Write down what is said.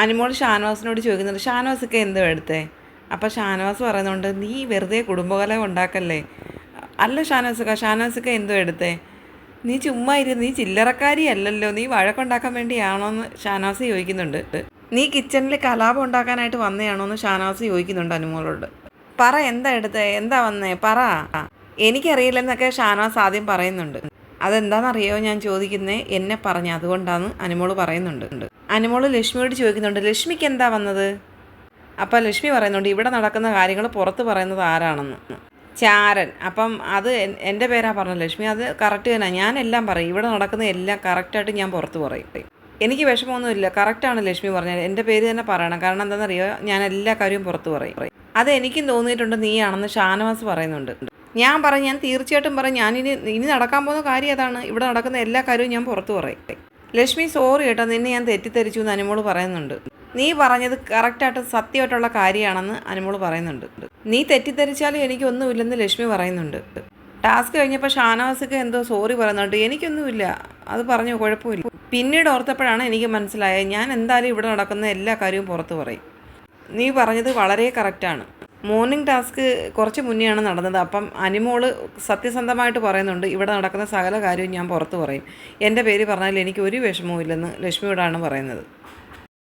അനുമോൾ ഷാനവാസിനോട് ചോദിക്കുന്നുണ്ട്, ഷാനവാസൊക്കെ എന്തോ എടുത്തേ? അപ്പോൾ ഷാനവാസ് പറയുന്നുണ്ട്, നീ വെറുതെ കുടുംബകലഹം ഉണ്ടാക്കല്ലേ. അല്ല ഷാനവാസൊക്കെ എന്തോ എടുത്തേ? നീ ചുമ്മാ ഇരുന്ന്, നീ ചില്ലറക്കാരി അല്ലല്ലോ, നീ വഴക്കുണ്ടാക്കാൻ വേണ്ടിയാണോ എന്ന് ഷാനവാസ് ചോദിക്കുന്നുണ്ട്. നീ കിച്ചണിൽ കലാപം ഉണ്ടാക്കാനായിട്ട് വന്നതാണോ എന്ന് ഷാനവാസ് ചോദിക്കുന്നുണ്ട് അനുമോളോട്. പറ, എന്താ എടുത്തേ, എന്താ വന്നേ, പറ. എനിക്കറിയില്ലെന്നൊക്കെ ഷാനവാസ് ആദ്യം പറയുന്നുണ്ട്. അതെന്താണെന്നറിയോ ഞാൻ ചോദിക്കുന്നേ, എന്നെ പറഞ്ഞ അതുകൊണ്ടാണ് അനുമോള് പറയുന്നുണ്ട്. അനുമോള് ലക്ഷ്മിയോട് ചോദിക്കുന്നുണ്ട്, ലക്ഷ്മിക്ക് എന്താ വന്നത്? അപ്പം ലക്ഷ്മി പറയുന്നുണ്ട്, ഇവിടെ നടക്കുന്ന കാര്യങ്ങൾ പുറത്ത് പറയുന്നത് ആരാണെന്ന്. ചാരൻ. അപ്പം അത് എൻ്റെ പേരാ പറഞ്ഞത് ലക്ഷ്മി. അത് കറക്റ്റ് തന്നെ, ഞാനെല്ലാം പറയും, ഇവിടെ നടക്കുന്ന എല്ലാം കറക്റ്റായിട്ട് ഞാൻ പുറത്ത് പറയും. എനിക്ക് വിഷമമൊന്നുമില്ല, കറക്റ്റാണ് ലക്ഷ്മി പറഞ്ഞത്, എൻ്റെ പേര് തന്നെ പറയണം. കാരണം എന്താണെന്നറിയോ, ഞാൻ എല്ലാ കാര്യവും പുറത്ത് പറയും. അത് എനിക്കും തോന്നിയിട്ടുണ്ട് നീയാണെന്ന് ഷാനവാസ് പറയുന്നുണ്ട്. ഞാൻ തീർച്ചയായിട്ടും പറയും, ഇനി നടക്കാൻ പോകുന്ന കാര്യം അതാണ്, ഇവിടെ നടക്കുന്ന എല്ലാ കാര്യവും ഞാൻ പുറത്ത് പറയും. ലക്ഷ്മി സോറി കേട്ടോ, നിന്നെ ഞാൻ തെറ്റിദ്ധരിച്ചു എന്ന് അനുമോള് പറയുന്നുണ്ട്. നീ പറഞ്ഞത് കറക്റ്റായിട്ട് സത്യമായിട്ടുള്ള കാര്യമാണെന്ന് അനുമോള് പറയുന്നുണ്ട്. നീ തെറ്റിദ്ധരിച്ചാലും എനിക്കൊന്നുമില്ലെന്ന് ലക്ഷ്മി പറയുന്നുണ്ട്. ടാസ്ക് കഴിഞ്ഞപ്പോൾ ഷാനവാസൊക്കെ എന്തോ സോറി പറയുന്നുണ്ട്. എനിക്കൊന്നുമില്ല, അത് പറഞ്ഞു, കുഴപ്പമില്ല. പിന്നീട് ഓർത്തപ്പോഴാണ് എനിക്ക് മനസ്സിലായത്, ഞാൻ എന്തായാലും ഇവിടെ നടക്കുന്ന എല്ലാ കാര്യവും പുറത്ത് പറയും. നീ പറഞ്ഞത് വളരെ കറക്റ്റാണ്. മോർണിംഗ് ടാസ്ക് കുറച്ച് മുന്നെയാണ് നടന്നത്. അപ്പം അനുമോള് സത്യസന്ധമായിട്ട് പറയുന്നുണ്ട്, ഇവിടെ നടക്കുന്ന സകല കാര്യവും ഞാൻ പുറത്ത് പറയും, എൻ്റെ പേര് പറഞ്ഞാൽ എനിക്ക് ഒരു വിഷമവും ഇല്ലെന്ന് ലക്ഷ്മിയോടാണ് പറയുന്നത്.